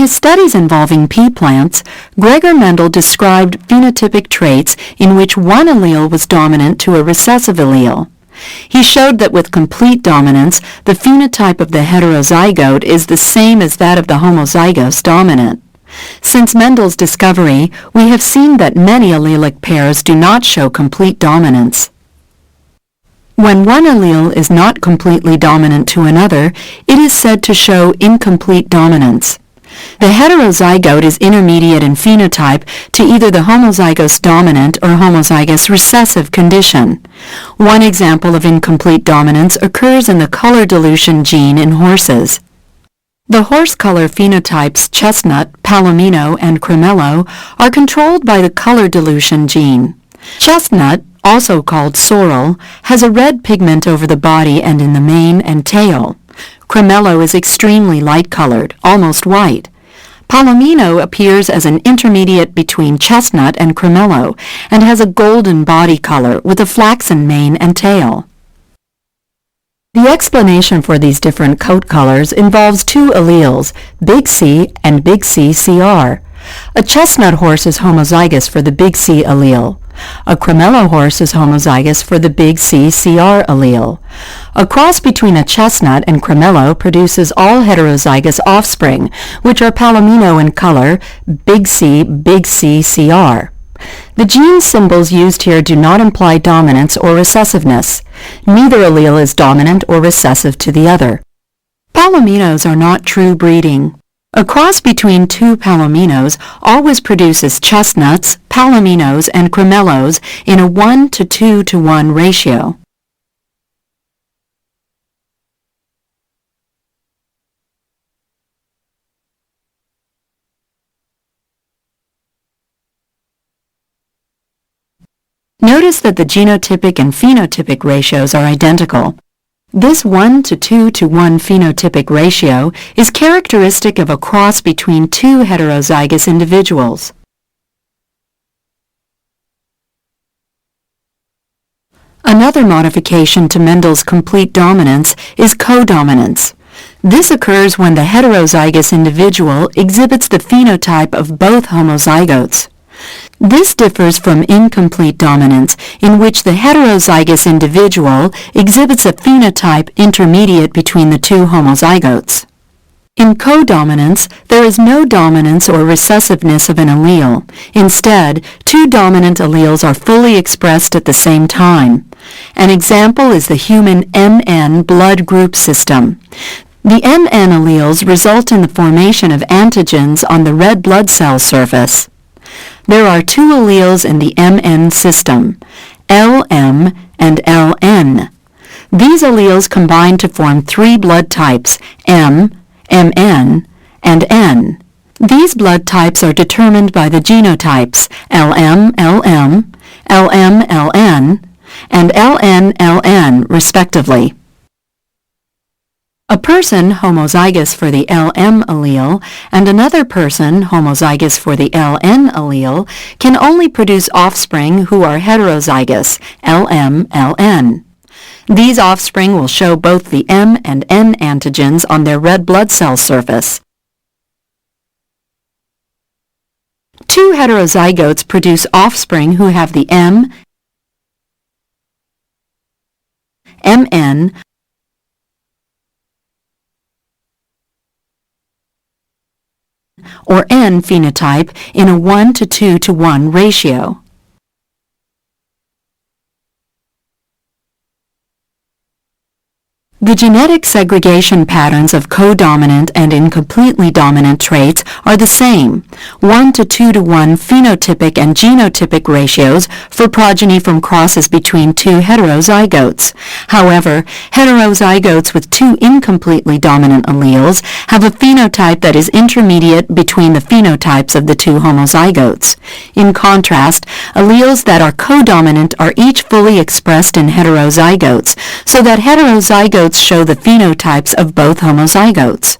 his studies involving pea plants, Gregor Mendel described phenotypic traits in which one allele was dominant to a recessive allele. He showed that with complete dominance, the phenotype of the heterozygote is the same as that of the homozygous dominant. Since Mendel's discovery, we have seen that many allelic pairs do not show complete dominance. When one allele is not completely dominant to another, it is said to show incomplete dominance. The heterozygote is intermediate in phenotype to either the homozygous dominant or homozygous recessive condition. One example of incomplete dominance occurs in the color dilution gene in horses. The horse color phenotypes chestnut, palomino, and cremello are controlled by the color dilution gene. Chestnut, also called sorrel, has a red pigment over the body and in the mane and tail. Cremello is extremely light-colored, almost white. Palomino appears as an intermediate between chestnut and cremello and has a golden body color with a flaxen mane and tail. The explanation for these different coat colors involves two alleles, big C and big C-CR. A chestnut horse is homozygous for the big C allele. A cremello horse is homozygous for the big C-CR allele. A cross between a chestnut and cremello produces all heterozygous offspring, which are palomino in color, big C-CR. The gene symbols used here do not imply dominance or recessiveness. Neither allele is dominant or recessive to the other. Palominos are not true breeding. A cross between two palominos always produces chestnuts, palominos, and cremellos in a 1:2:1 ratio. Notice that the genotypic and phenotypic ratios are identical. This 1:2:1 phenotypic ratio is characteristic of a cross between two heterozygous individuals. Another modification to Mendel's complete dominance is codominance. This occurs when the heterozygous individual exhibits the phenotype of both homozygotes. This differs from incomplete dominance, in which the heterozygous individual exhibits a phenotype intermediate between the two homozygotes. In codominance, there is no dominance or recessiveness of an allele. Instead, two dominant alleles are fully expressed at the same time. An example is the human MN blood group system. The MN alleles result in the formation of antigens on the red blood cell surface. There are two alleles in the MN system, LM and LN. These alleles combine to form three blood types, M, MN, and N. These blood types are determined by the genotypes LM, LM, LM, LN, and LN, LN, respectively. A person homozygous for the LM allele and another person homozygous for the LN allele can only produce offspring who are heterozygous, LM, LN. These offspring will show both the M and N antigens on their red blood cell surface. Two heterozygotes produce offspring who have the M, MN, or N phenotype in a 1:2:1 ratio. The genetic segregation patterns of codominant and incompletely dominant traits are the same, 1:2:1 phenotypic and genotypic ratios for progeny from crosses between two heterozygotes. However, heterozygotes with two incompletely dominant alleles have a phenotype that is intermediate between the phenotypes of the two homozygotes. In contrast, alleles that are codominant are each fully expressed in heterozygotes, so that heterozygotes show the phenotypes of both homozygotes.